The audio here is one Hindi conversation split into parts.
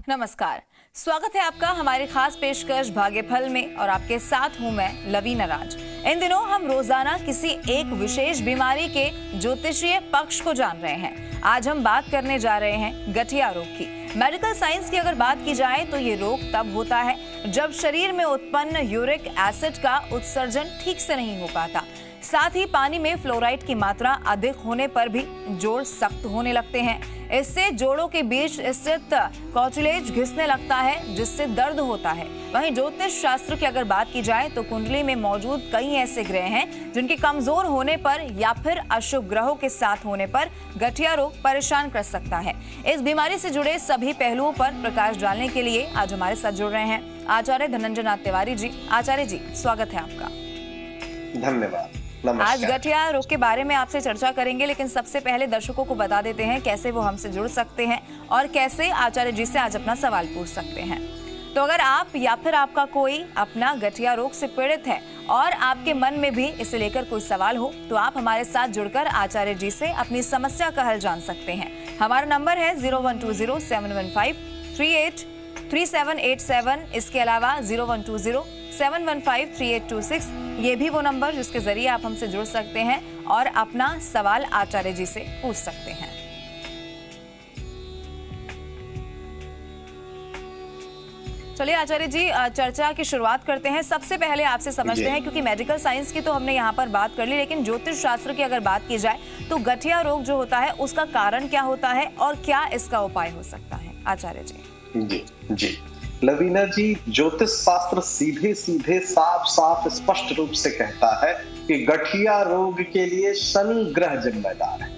नमस्कार, स्वागत है आपका हमारी खास पेशकश भाग्यफल में और आपके साथ हूं मैं लवीना राज। इन दिनों हम रोजाना किसी एक विशेष बीमारी के ज्योतिषीय पक्ष को जान रहे हैं। आज हम बात करने जा रहे हैं गठिया रोग की। मेडिकल साइंस की अगर बात की जाए तो ये रोग तब होता है जब शरीर में उत्पन्न यूरिक एसिड का उत्सर्जन ठीक से नहीं हो पाता। साथ ही पानी में फ्लोराइड की मात्रा अधिक होने पर भी जोड़ सख्त होने लगते हैं। इससे जोड़ों के बीच स्थित कार्टिलेज घिसने लगता है जिससे दर्द होता है। वहीं ज्योतिष शास्त्र की अगर बात की जाए तो कुंडली में मौजूद कई ऐसे ग्रह हैं जिनके कमजोर होने पर या फिर अशुभ ग्रहों के साथ होने पर गठिया रोग परेशान कर सकता है। इस बीमारी से जुड़े सभी पहलुओं पर प्रकाश डालने के लिए आज हमारे साथ जुड़ रहे हैं आचार्य धनंजय नाथ तिवारी जी। आचार्य जी, स्वागत है आपका। धन्यवाद। आज गठिया रोग के बारे में आपसे चर्चा करेंगे, लेकिन सबसे पहले दर्शकों को बता देते हैं कैसे वो हमसे जुड़ सकते हैं और कैसे आचार्य जी से आज अपना सवाल पूछ सकते हैं। तो अगर आप या फिर आपका कोई अपना गठिया रोग से पीड़ित है और आपके मन में भी इसे लेकर कोई सवाल हो तो आप हमारे साथ जुड़कर आचार्य जी से अपनी समस्या का हल जान सकते हैं। हमारा नंबर है 0120-715-383787। इसके अलावा 0120-715-3826। ये भी वो नंबर जिसके जरिए आप हमसे जुड़ सकते हैं और अपना सवाल आचार्य जी से पूछ सकते हैं। चलिए आचार्य जी, चर्चा की शुरुआत करते हैं। सबसे पहले आपसे समझते हैं, क्योंकि मेडिकल साइंस की तो हमने यहाँ पर बात कर ली, लेकिन ज्योतिष शास्त्र की अगर बात की जाए तो गठिया रोग जो होता है उसका कारण क्या होता है और क्या इसका उपाय हो सकता है? आचार्य जी। जी लवीना जी, ज्योतिष शास्त्र सीधे सीधे साफ साफ स्पष्ट रूप से कहता है कि गठिया रोग के लिए शनि ग्रह जिम्मेदार है।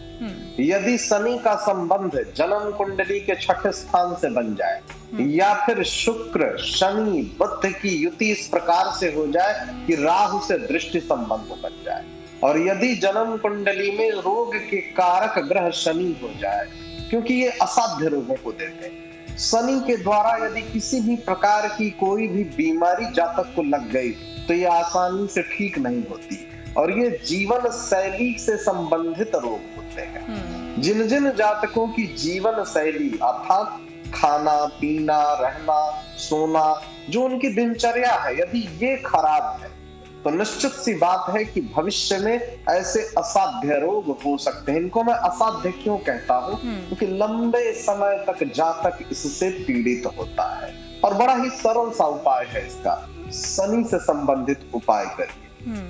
यदि शनि का संबंध जन्म कुंडली के छठे स्थान से बन जाए या फिर शुक्र शनि बुध की युति इस प्रकार से हो जाए कि राहु से दृष्टि संबंध बन जाए, और यदि जन्म कुंडली में रोग के कारक ग्रह शनि हो जाए, क्योंकि ये असाध्य रोगों को देते हैं। शनि के द्वारा यदि किसी भी प्रकार की कोई भी बीमारी जातक को लग गई तो ये आसानी से ठीक नहीं होती, और ये जीवन शैली से संबंधित रोग होते हैं। जिन जिन जातकों की जीवन शैली अर्थात खाना पीना रहना सोना जो उनकी दिनचर्या है, यदि ये खराब है तो निश्चित सी बात है कि भविष्य में ऐसे असाध्य रोग हो सकते हैं। इनको मैं असाध्य क्यों कहता हूँ? क्योंकि लंबे समय तक जातक इससे पीड़ित होता है, और बड़ा ही सरल सा उपाय है इसका। शनि से संबंधित उपाय करिए,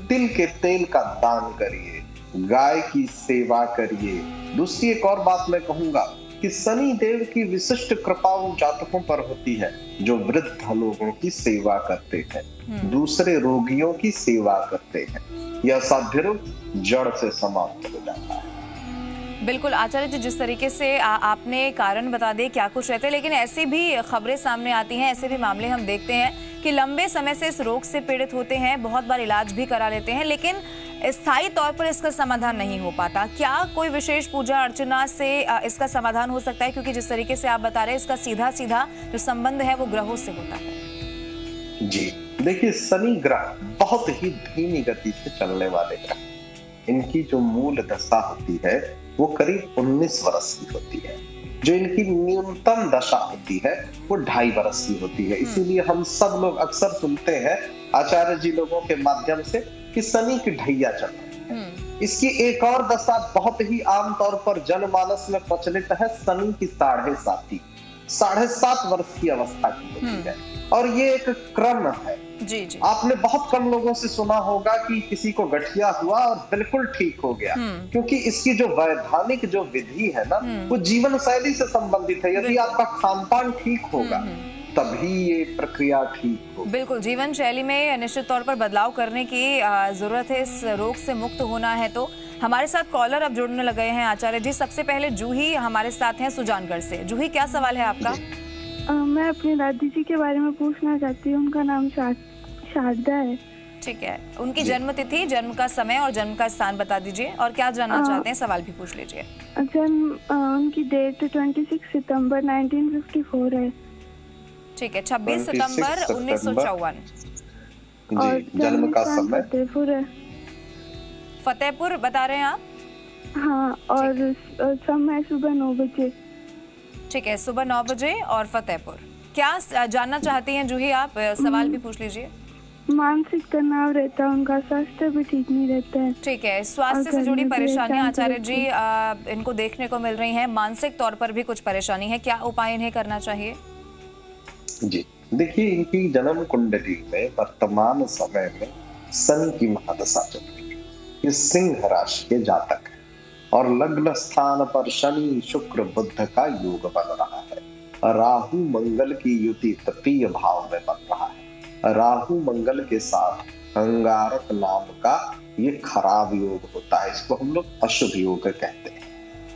तिल के तेल का दान करिए, गाय की सेवा करिए। दूसरी एक और बात मैं कहूंगा कि शनि देव की विशिष्ट कृपा उन जातकों पर होती है जो वृद्ध लोगों की सेवा करते हैं, दूसरे रोगियों की सेवा करते हैं। यह असाध्य रोग जड़ से समाप्त हो जाता है। बिल्कुल आचार्य जी, जिस तरीके से आपने कारण बता दिए क्या कुछ रहते हैं, लेकिन ऐसी भी खबरें सामने आती हैं, ऐसे भी मामले हम देखते हैं कि लंबे समय से इस रोग से पीड़ित होते हैं, बहुत बार इलाज भी करा लेते हैं, लेकिन स्थायी तौर पर इसका समाधान नहीं हो पाता। क्या कोई विशेष पूजा अर्चना से इसका समाधान हो सकता है? क्योंकि जिस तरीके से आप बता रहे हैं इसका सीधा सीधा जो संबंध है वो ग्रहों से होता है। जी देखिए, शनि ग्रह बहुत ही धीमी गति से चलने वाले ग्रह, इनकी जो मूल दशा होती है वो करीब 19 वर्ष की होती है। जो इनकी न्यूनतम दशा होती है वो 2.5 वर्ष की होती है। इसीलिए हम सब लोग अक्सर सुनते हैं आचार्य जी लोगों के माध्यम से कि शनि की ढैया चल रही है। इसकी एक और दशा बहुत ही आम तौर पर जनमानस में प्रचलित है, शनि की 7.5 वर्ष की अवस्था की होती है, और ये एक क्रम है। जी। आपने बहुत कम लोगों से सुना होगा कि किसी को गठिया हुआ और बिल्कुल ठीक हो गया, क्योंकि इसकी जो वैधानिक जो विधि है ना वो जीवन शैली से संबंधित है। यदि आपका खान पान ठीक होगा तभी ये प्रक्रिया ठीक हो। बिल्कुल, जीवन शैली में निश्चित तौर पर बदलाव करने की जरूरत है इस रोग से मुक्त होना है। तो हमारे साथ कॉलर अब जुड़ने लगे हैं आचार्य जी। सबसे पहले जूही हमारे साथ हैं सुजानगढ़ से। जूही, क्या सवाल है आपका? मैं अपनी दादी जी के बारे में पूछना चाहती हूँ। उनका नाम शारदा है। ठीक है, उनकी जन्म तिथि, जन्म का समय और जन्म का स्थान बता दीजिए, और क्या जानना चाहते हैं सवाल भी पूछ लीजिए। जन्म उनकी डेट 26 सितंबर 1954 है। ठीक है, 26 सितंबर 1954। और जन्म का समय फतेहपुर है। फतेहपुर बता रहे हैं आप? हाँ, और समय सुबह 9 बजे। ठीक है, सुबह 9 बजे और फतेहपुर। क्या जानना चाहती हैं जूही आप? सवाल भी पूछ लीजिए। मानसिक तनाव रहता है उनका, स्वास्थ्य भी ठीक नहीं रहता है। ठीक है, स्वास्थ्य से जुड़ी परेशानियां आचार्य जी इनको देखने को मिल रही हैं, मानसिक तौर पर भी कुछ परेशानी है, क्या उपाय इन्हें करना चाहिए? जी देखिए, इनकी जन्म कुंडली में वर्तमान समय में शनि की महादशा चल रही है। ये सिंह राशि के जातक है और लग्न स्थान पर शनि शुक्र बुध का योग बन रहा है। राहु मंगल की युति तृतीय भाव में बन रहा है। राहु मंगल के साथ अंगारक नाम का ये खराब योग होता है, इसको हम लोग अशुभ योग कहते हैं।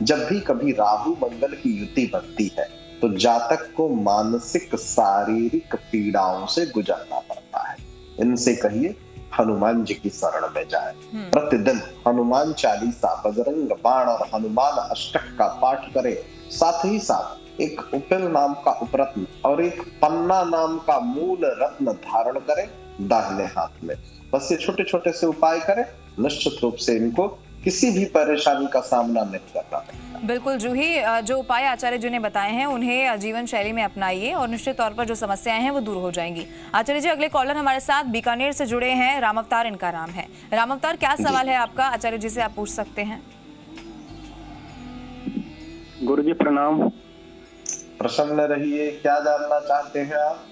जब भी कभी राहु मंगल की युति बनती है तो जातक को मानसिक शारीरिक पीड़ाओं से गुजरना पड़ता है। इनसे कहिए हनुमान जी की शरण में जाए, प्रतिदिन हनुमान चालीसा, बजरंग बाण और हनुमान अष्टक का पाठ करें। साथ ही साथ एक उपिल नाम का उपरत्न और एक पन्ना नाम का मूल रत्न धारण करें दाहिने हाथ में। बस ये छोटे छोटे से उपाय करें, निश्चित रूप से इनको किसी भी परेशानी का सामना नहीं करना पड़ेगा। बिल्कुल जूही, जो उपाय आचार्य जी ने बताए हैं उन्हें जीवन शैली में अपनाइए और निश्चित तौर पर जो समस्याएं हैं वो दूर हो जाएंगी। आचार्य जी, अगले कॉलर हमारे साथ बीकानेर से जुड़े हैं, राम अवतार इनका नाम है। राम अवतार, क्या सवाल है आपका? आचार्य जी से आप पूछ सकते हैं। गुरु जी प्रणाम। प्रसन्न रहिए, क्या जानना चाहते हैं आप?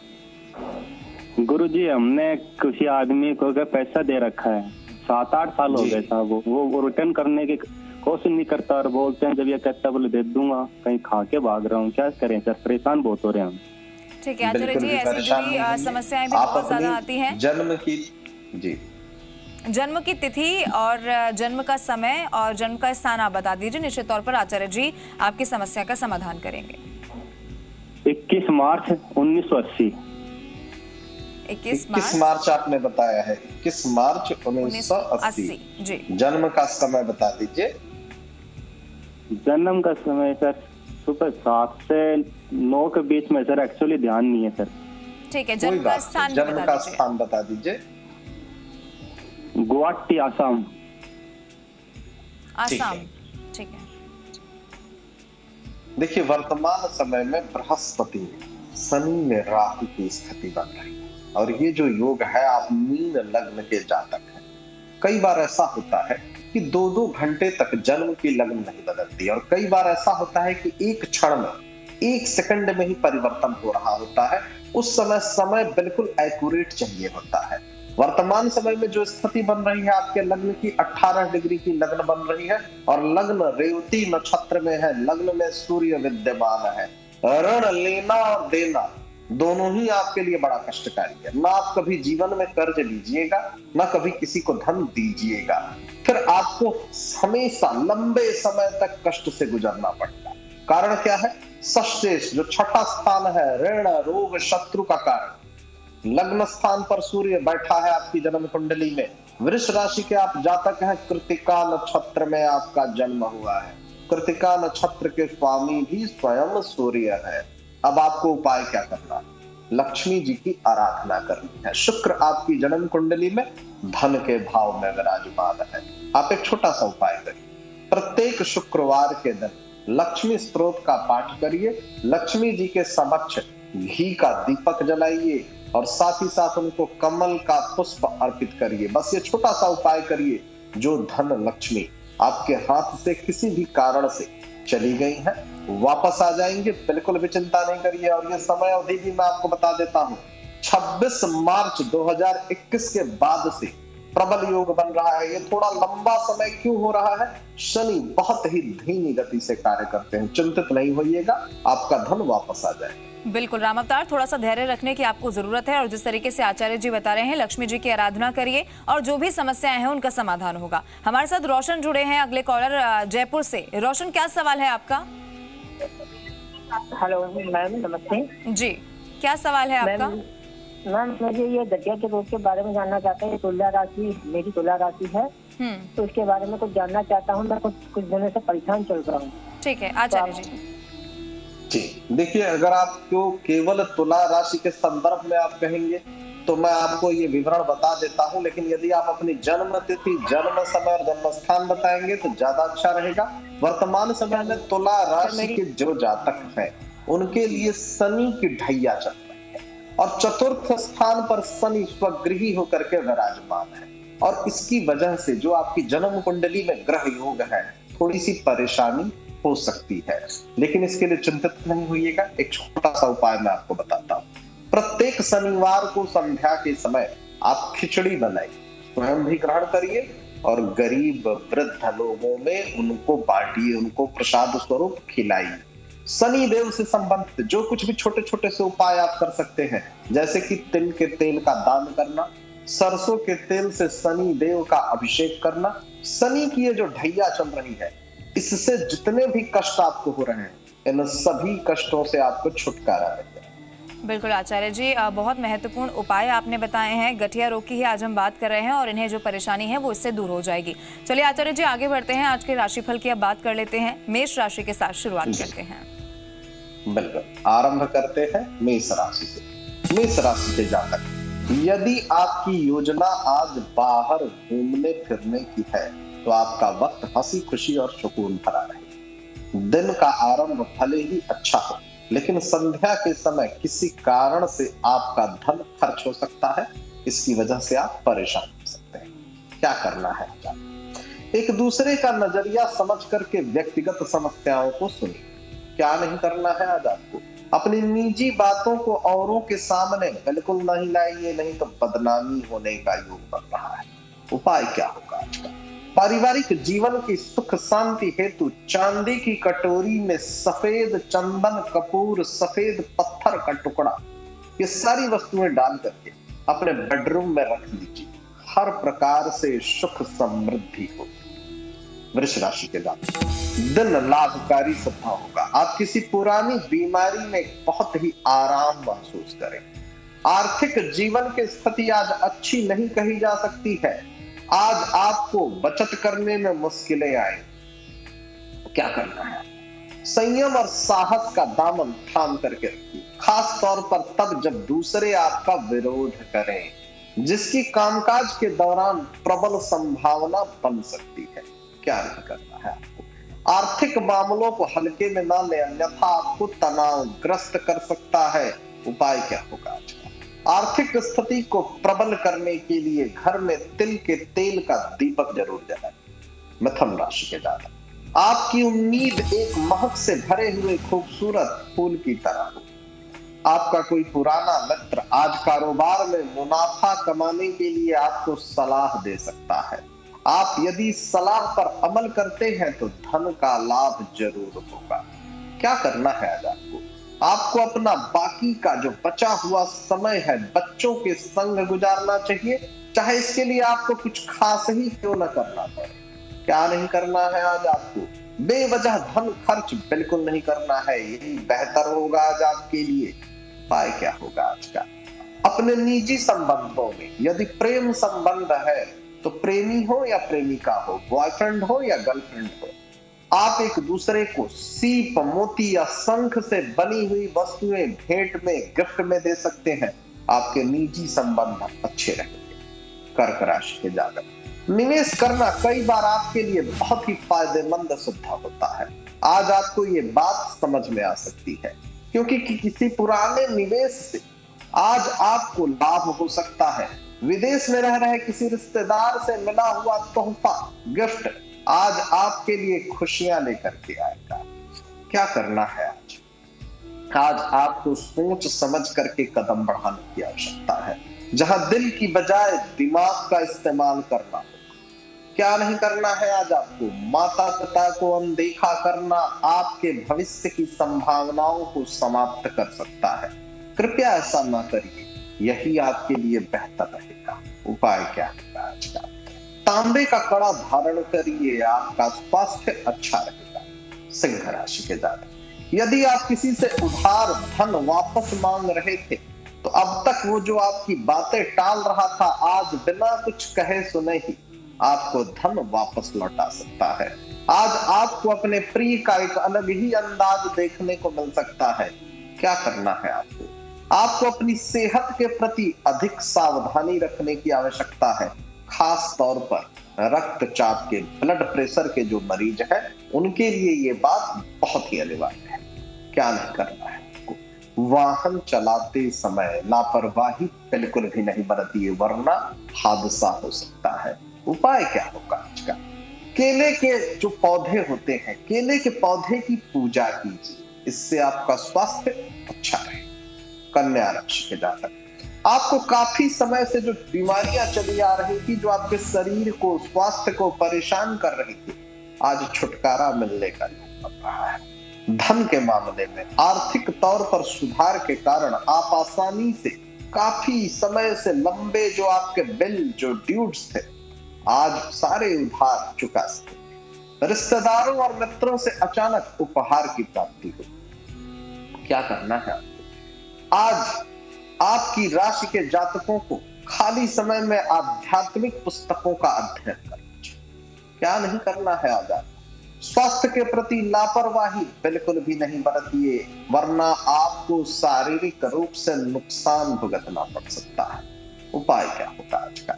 गुरु जी, हमने किसी आदमी को पैसा दे रखा है, 7-8 साल हो गए साहब, वो रिटर्न करने की कोशिश नहीं करता और बोलते हैं, जब ये कहता बोले दे दूंगा, कहीं खा के भाग रहा हूँ, क्या करें सर, परेशान बहुत हो रहे हैं हम। ठीक है आचार्य जी, ऐसी जुड़ी समस्याएं भी बहुत ज्यादा आती हैं। जन्म की तिथि और जन्म का समय और जन्म का स्थान आप बता दीजिए, निश्चित तौर पर आचार्य जी आपकी समस्या का समाधान करेंगे। 21 मार्च 1980। 21 मार्च आपने बताया है, 21 मार्च 1980 जी। जन्म का समय बता दीजिए। जन्म का समय सर सुबह 7 से 9 के बीच में सर, एक्चुअली ध्यान नहीं है सर। ठीक है, जन्म का स्थान बता दीजिए। गुवाहाटी, आसाम। आसाम, ठीक है। देखिए, वर्तमान समय में बृहस्पति शनि में राहु की स्थिति बन रही है और ये जो योग है, आप मीन लग्न के जातक हैं। कई बार ऐसा होता है कि 2-2 घंटे तक जन्म की लग्न नहीं बदलती और कई बार ऐसा होता है कि एक क्षण में, 1 सेकंड में ही परिवर्तन हो रहा होता है। उस समय बिल्कुल एक्यूरेट चाहिए होता है। वर्तमान समय में जो स्थिति बन रही है आपके लग्न की, 18 डिग्री की लग्न बन रही है और लग्न रेवती नक्षत्र में है, लग्न में सूर्य विद्यमान है। ऋण लेना और देना दोनों ही आपके लिए बड़ा कष्टकारी है। ना आप कभी जीवन में कर्ज लीजिएगा, ना कभी किसी को धन दीजिएगा, फिर आपको हमेशा लंबे समय तक कष्ट से गुजरना पड़ेगा। कारण क्या है? षष्ठेश जो छठा स्थान है, ऋण रोग शत्रु का कारण। लग्न स्थान पर सूर्य बैठा है आपकी जन्म कुंडली में। वृष राशि के आप जातक हैं, कृतिका नक्षत्र में आपका जन्म हुआ है। कृतिका नक्षत्र के स्वामी भी स्वयं सूर्य है। अब आपको उपाय क्या करना है? लक्ष्मी जी की आराधना करनी है। शुक्र आपकी जन्म कुंडली में धन के भाव में विराजमान है। आप एक छोटा सा उपाय करिए, प्रत्येक शुक्रवार के दिन लक्ष्मी स्तोत्र का पाठ करिए, लक्ष्मी जी के समक्ष घी का दीपक जलाइए और साथ ही साथ उनको कमल का पुष्प अर्पित करिए। बस ये छोटा सा उपाय करिए, जो धन लक्ष्मी आपके हाथ से किसी भी कारण से चली गई है वापस आ जाएंगे। बिल्कुल भी चिंता नहीं करिए। और ये समय अवधि भी मैं आपको बता देता हूँ, 26 मार्च 2021 के बाद से प्रबल योग बन रहा है। ये थोड़ा लंबा समय क्यों हो रहा है? शनि बहुत ही धीमी गति से कार्य करते हैं। चिंतित नहीं होइएगा, आपका धन वापस आ जाएगा। बिल्कुल राम अवतार, थोड़ा सा धैर्य रखने की आपको जरूरत है और जिस तरीके से आचार्य जी बता रहे हैं, लक्ष्मी जी की आराधना करिए और जो भी समस्याएं हैं उनका समाधान होगा। हमारे साथ रोशन जुड़े हैं, अगले कॉलर जयपुर से। रोशन, क्या सवाल है आपका? हेलो मैम, नमस्ते जी, क्या सवाल है आपका? मैम मुझे ये गठिया के रोग के बारे में जानना चाहते हैं। तुला राशि, मेरी तुला राशि है, तो इसके बारे में कुछ जानना चाहता हूँ। मैं कुछ दिनों से परेशान चल रहा हूँ। ठीक है आचार्य जी, देखिए, अगर आपको केवल तुला राशि के संदर्भ में आप कहेंगे तो मैं आपको ये विवरण बता देता हूँ, लेकिन यदि आप अपनी जन्म तिथि, जन्म समय और जन्म स्थान बताएंगे तो ज्यादा अच्छा रहेगा। वर्तमान समय में तुला राशि के जो जातक हैं उनके लिए शनि की ढैया चल रही है और चतुर्थ स्थान पर शनि स्वगृही होकर के विराजमान है। और इसकी वजह से जो आपकी जन्म कुंडली में ग्रह योग है, थोड़ी सी परेशानी हो सकती है, लेकिन इसके लिए चिंतित नहीं होइएगा। एक छोटा सा उपाय मैं आपको बताता हूँ। प्रत्येक शनिवार को संध्या के समय आप खिचड़ी बनाइए, स्वयं भी ग्रहण करिए और गरीब वृद्ध लोगों में उनको बांटिए, उनको प्रसाद स्वरूप खिलाइए। शनि देव से संबंधित जो कुछ भी छोटे छोटे से उपाय आप कर सकते हैं, जैसे कि तिल के तेल का दान करना, सरसों के तेल से शनि देव का अभिषेक करना। शनि की ये जो ढैया चल रही है, इससे जितने भी कष्ट आपको हो रहे हैं, इन सभी कष्टों से आपको छुटकारा मिल जाए। बिल्कुल आचार्य जी, बहुत महत्वपूर्ण उपाय आपने बताए हैं। गठिया रोग की ही आज हम बात कर रहे हैं और इन्हें जो परेशानी है वो इससे दूर हो जाएगी। चलिए आचार्य जी आगे बढ़ते हैं, आज के राशिफल की अब बात कर लेते हैं। मेष राशि के साथ शुरुआत करते हैं। बिल्कुल, आरंभ करते हैं मेष राशि से। मेष राशि के जातक, यदि आपकी योजना आज बाहर घूमने फिरने की है तो आपका वक्त हंसी खुशी और सुकून भरा रहे। दिन का आरंभ भले ही अच्छा हो, लेकिन संध्या के समय किसी कारण से आपका धन खर्च हो सकता है। इसकी वजह से आप परेशान हो सकते हैं। क्या करना है? एक दूसरे का नजरिया समझ करके व्यक्तिगत समस्याओं को सुनिए। क्या नहीं करना है आज आपको? अपनी निजी बातों को औरों के सामने बिल्कुल नहीं लाइए, नहीं तो बदनामी होने का योग बन रहा है। उपाय क्या होगा आज का? पारिवारिक जीवन की सुख शांति हेतु चांदी की कटोरी में सफेद चंदन, कपूर, सफेद पत्थर का टुकड़ा, ये सारी वस्तुएं डाल करके अपने बेडरूम में रख लीजिए। हर प्रकार से सुख समृद्धि हो। वृष राशि के जातक, दिन लाभकारी सिद्ध होगा। आप किसी पुरानी बीमारी में बहुत ही आराम महसूस करें। आर्थिक जीवन की स्थिति आज अच्छी नहीं कही जा सकती है। आज आपको बचत करने में मुश्किलें आएंगी। क्या करना है? संयम और साहस का दामन थाम करके रखिए, खास तौर पर तब जब दूसरे आपका विरोध करें, जिसकी कामकाज के दौरान प्रबल संभावना बन सकती है। क्या नहीं करना है आपको? आर्थिक मामलों को हल्के में ना ले, अन्यथा आपको तनावग्रस्त कर सकता है। उपाय क्या होगा आज का? आर्थिक स्थिति को प्रबल करने के लिए घर में तिल के तेल का दीपक जरूर जलाएं। मिथुन राशि के जातक, आपकी उम्मीद एक महक से भरे हुए खूबसूरत फूल की तरह हो। आपका कोई पुराना मित्र आज कारोबार में मुनाफा कमाने के लिए आपको सलाह दे सकता है। आप यदि सलाह पर अमल करते हैं तो धन का लाभ जरूर होगा। क्या करना है आज आपको? आपको अपना बाकी का जो बचा हुआ समय है बच्चों के संग गुजारना चाहिए, चाहे इसके लिए आपको कुछ खास ही क्यों न करना पड़े। क्या नहीं करना है आज आपको? बेवजह धन खर्च बिल्कुल नहीं करना है, यही बेहतर होगा आज आपके लिए। उपाय क्या होगा आज का? अपने निजी संबंधों में यदि प्रेम संबंध है तो प्रेमी हो या प्रेमिका हो, बॉयफ्रेंड हो या गर्लफ्रेंड हो, आप एक दूसरे को सीप, मोती या शंख से बनी हुई वस्तुएं भेंट में, गिफ्ट में दे सकते हैं। आपके निजी संबंध अच्छे रहेंगे। कर्क राशि के जातक, निवेश करना कई बार आपके लिए बहुत ही फायदेमंद सिद्ध होता है। आज आपको ये बात समझ में आ सकती है, क्योंकि किसी पुराने निवेश से आज आपको लाभ हो सकता है। विदेश में रह रहे किसी रिश्तेदार से मिला हुआ तोहफा, गिफ्ट आज आपके लिए खुशियां लेकर के आएगा। क्या करना है आज? आज आपको सोच समझ करके कदम बढ़ाने की आवश्यकता है, जहां दिल की बजाय दिमाग का इस्तेमाल करना होगा। क्या नहीं करना है आज आपको? माता पिता को अनदेखा करना आपके भविष्य की संभावनाओं को समाप्त कर सकता है। कृपया ऐसा ना करिए, यही आपके लिए बेहतर रहेगा। उपाय क्या होगा आज का? तांबे का कड़ा धारण करिए, आपका स्वास्थ्य अच्छा रहेगा। सिंह राशि के जातक, यदि आप किसी से उधार धन वापस मांग रहे थे तो अब तक वो जो आपकी बातें टाल रहा था, आज बिना कुछ कहे सुने ही आपको धन वापस लौटा सकता है। आज आपको अपने प्रिय का एक अलग ही अंदाज देखने को मिल सकता है। क्या करना है आपको? आपको अपनी सेहत के प्रति अधिक सावधानी रखने की आवश्यकता है। खास तौर पर रक्तचाप के, ब्लड प्रेशर के जो मरीज हैं, उनके लिए ये बात बहुत ही अनिवार्य है। क्या नहीं करना है? वाहन चलाते समय लापरवाही बिल्कुल भी नहीं बरतिए, वरना हादसा हो सकता है। उपाय क्या होगा आज का? केले के जो पौधे होते हैं, केले के पौधे की पूजा कीजिए, इससे आपका स्वास्थ्य अच्छा रहे। कन्या राशि के जातक, आपको काफी समय से जो बीमारियां चली आ रही थी, जो आपके शरीर को, स्वास्थ्य को परेशान कर रही थी, आज छुटकारा मिलने का योग बन रहा है। धन के मामले में आर्थिक तौर पर सुधार के कारण आप आसानी से काफी समय से लंबे जो आपके बिल, जो ड्यूज थे, आज सारे उधार चुका सकेंगे। रिश्तेदारों और मित्रों से अचानक उपहार की प्राप्ति हो। क्या करना है आपको? आज आपकी राशि के जातकों को खाली समय में आध्यात्मिक पुस्तकों का अध्ययन करना चाहिए। क्या नहीं करना है आज आपको? स्वास्थ्य के प्रति लापरवाही बिल्कुल भी नहीं बरतिए, वरना आपको शारीरिक रूप से नुकसान भुगतना पड़ सकता है। उपाय क्या होगा आज का?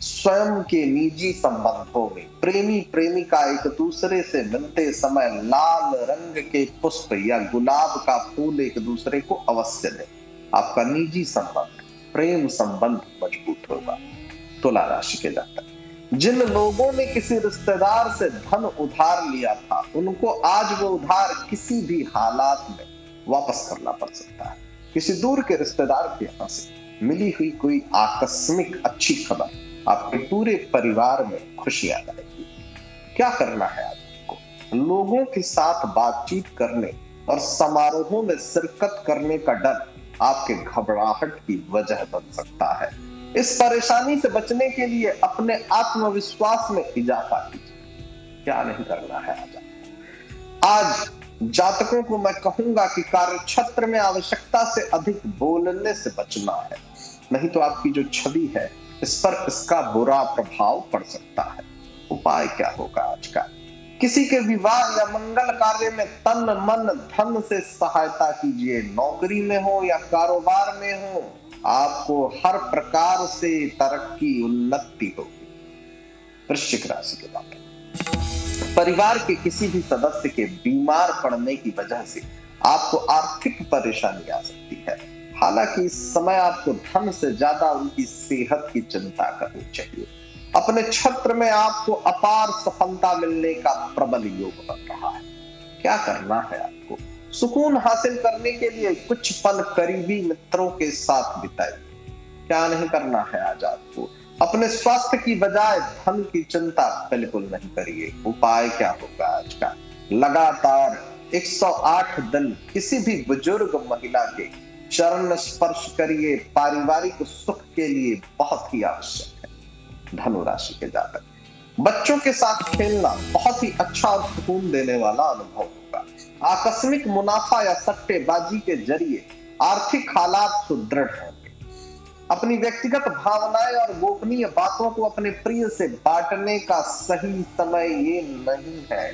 स्वयं के निजी संबंधों में प्रेमी प्रेमिका एक दूसरे से मिलते समय लाल रंग के पुष्प या गुलाब का फूल एक दूसरे को अवश्य दें। आपका निजी संबंध, प्रेम संबंध मजबूत होगा। तुला राशि के जातक, जिन लोगों ने किसी रिश्तेदार से धन उधार लिया था, उनको आज वो उधार किसी भी हालात में वापस करना पड़ सकता है। किसी दूर के रिश्तेदार के यहाँ से मिली हुई कोई आकस्मिक अच्छी खबर आपके पूरे परिवार में खुशियां लाएगी। क्या करना है आज आपको? लोगों के साथ बातचीत करने और समारोहों में शिरकत करने का डर आपके घबराहट की वजह बन सकता है। इस परेशानी से बचने के लिए अपने आत्मविश्वास में इजाफा कीजिए। क्या नहीं करना है आज आपको? आज जातकों को मैं कहूंगा कि कार्यक्षेत्र में आवश्यकता से अधिक बोलने से बचना है, नहीं तो आपकी जो छवि है इस पर इसका बुरा प्रभाव पड़ सकता है। उपाय क्या होगा आज का? किसी के विवाह या मंगल कार्य में तन मन धन से सहायता कीजिए। नौकरी में हो या कारोबार में हो, आपको हर प्रकार से तरक्की, उन्नति होगी। वृश्चिक राशि के बात, परिवार के किसी भी सदस्य के बीमार पड़ने की वजह से आपको आर्थिक परेशानी आ सकती है। हालांकि इस समय आपको धन से ज्यादा उनकी सेहत की चिंता करनी चाहिए। अपने क्षेत्र में आपको अपार सफलता मिलने का प्रबल योग बन रहा है। क्या करना है आपको? सुकून हासिल करने के लिए कुछ पल करीबी मित्रों के साथ बिताइए। क्या नहीं करना है आज आपको? अपने स्वास्थ्य की बजाय धन की चिंता बिल्कुल नहीं करिए। उपाय क्या होगा आज का? लगातार 108 दिन किसी भी बुजुर्ग महिला के चरण स्पर्श करिए। पारिवारिक सुख के लिए बहुत ही आवश्यक है। धनु राशि के जातक, बच्चों के साथ खेलना बहुत ही अच्छा और सुकून देने वाला अनुभव होगा। आकस्मिक मुनाफा या सट्टेबाजी के जरिए आर्थिक हालात सुदृढ़ होंगे। अपनी व्यक्तिगत भावनाएं और गोपनीय बातों को अपने प्रिय से बांटने का सही समय ये नहीं है।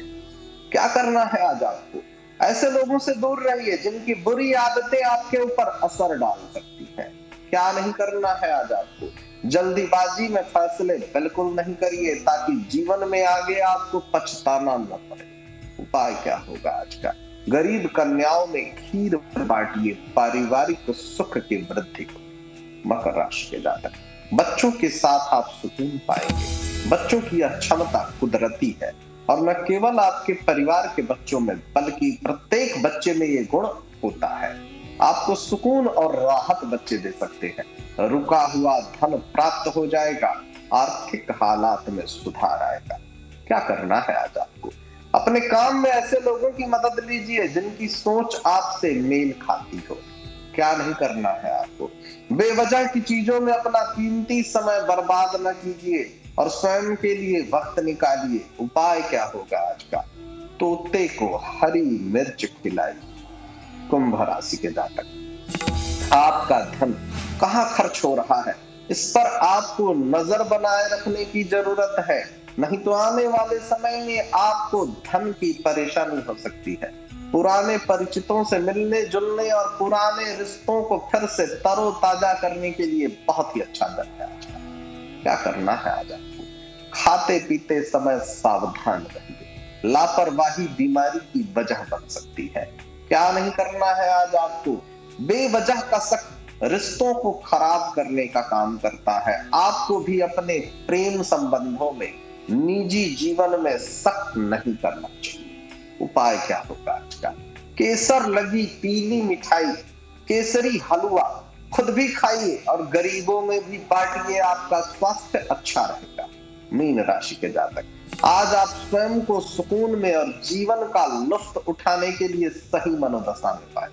क्या करना है आज आपको? ऐसे लोगों से दूर रहिए जिनकी बुरी आदतें आपके ऊपर असर डाल सकती है। क्या नहीं करना है आज आपको? जल्दीबाजी में फैसले बिल्कुल नहीं करिए, ताकि जीवन में आगे आपको पछताना न पड़े। उपाय क्या होगा आज का? गरीब कन्याओं में खीर बांटिए। पारिवारिक सुख की वृद्धि हो। मकर राशि के जातक, बच्चों के साथ आप सुकून पाएंगे। बच्चों की यह क्षमता कुदरती है और न केवल आपके परिवार के बच्चों में बल्कि प्रत्येक बच्चे में ये गुण होता है। आपको सुकून और राहत बच्चे दे सकते हैं। रुका हुआ धन प्राप्त हो जाएगा। आर्थिक हालात में सुधार आएगा। क्या करना है आज आपको? अपने काम में ऐसे लोगों की मदद लीजिए जिनकी सोच आपसे मेल खाती हो। क्या नहीं करना है आपको? बेवजह की चीजों में अपना कीमती समय बर्बाद न कीजिए और स्वयं के लिए वक्त निकालिए। उपाय क्या होगा आज का? तोते को हरी मिर्च खिलाइए। कुंभ राशि के जातक, आपका धन कहाँ खर्च हो रहा है, इस पर आपको नजर बनाए रखने की जरूरत है, नहीं तो आने वाले समय में आपको धन की परेशानी हो सकती है। पुराने परिचितों से मिलने जुलने और पुराने रिश्तों को फिर से तरोताजा करने के लिए बहुत ही अच्छा दिन है आज का। क्या करना है आज आपको? खाते पीते समय सावधान रहिए। लापरवाही बीमारी की वजह बन सकती है। क्या नहीं करना है आज आपको? बेवजह का शक रिश्तों को खराब करने का काम करता है। आपको भी अपने प्रेम संबंधों में, निजी जीवन में शक नहीं करना चाहिए। उपाय क्या होगा आज का? केसर लगी पीली मिठाई, केसरी हलवा खुद भी खाइए और गरीबों में भी बांटिए, आपका स्वास्थ्य अच्छा रहेगा। मीन राशि के जातक, आज आप स्वयं को सुकून में और जीवन का लुत्फ उठाने के लिए सही मनोदशा में पाए।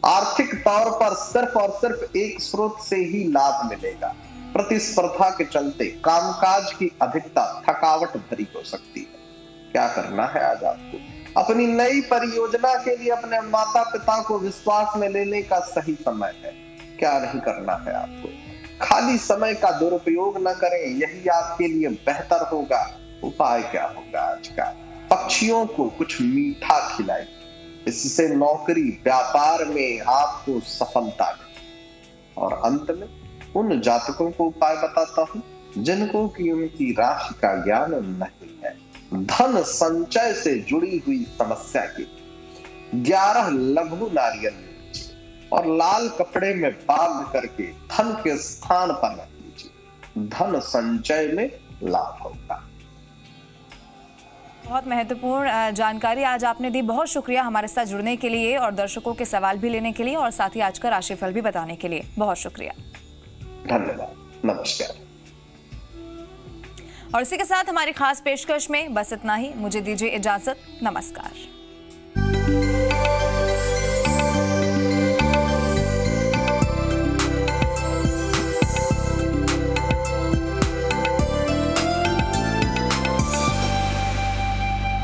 आर्थिक तौर पर सिर्फ और सिर्फ एक स्रोत से ही लाभ मिलेगा। प्रतिस्पर्धा के चलते कामकाज की अधिकता थकावट भरी हो सकती है। क्या करना है आज आपको? अपनी नई परियोजना के लिए अपने माता पिता को विश्वास में लेने का सही समय है। क्या नहीं करना है आपको? खाली समय का दुरुपयोग न करें, यही आपके लिए बेहतर होगा। उपाय क्या होगा आज का? पक्षियों को कुछ मीठा खिलाएं, इससे नौकरी व्यापार में आपको सफलता मिले। और अंत में उन जातकों को उपाय बताता हूं जिनको की उनकी राशि का ज्ञान नहीं है। धन संचय से जुड़ी हुई समस्या के 11 लघु नारियल लीजिए और लाल कपड़े में बांध करके धन के स्थान पर रख लीजिए। धन संचय में लाभ होगा। बहुत महत्वपूर्ण जानकारी आज आपने दी। बहुत शुक्रिया हमारे साथ जुड़ने के लिए और दर्शकों के सवाल भी लेने के लिए और साथ ही आज का राशिफल भी बताने के लिए बहुत शुक्रिया। धन्यवाद। नमस्कार। और इसी के साथ हमारी खास पेशकश में बस इतना ही। मुझे दीजिए इजाजत। नमस्कार।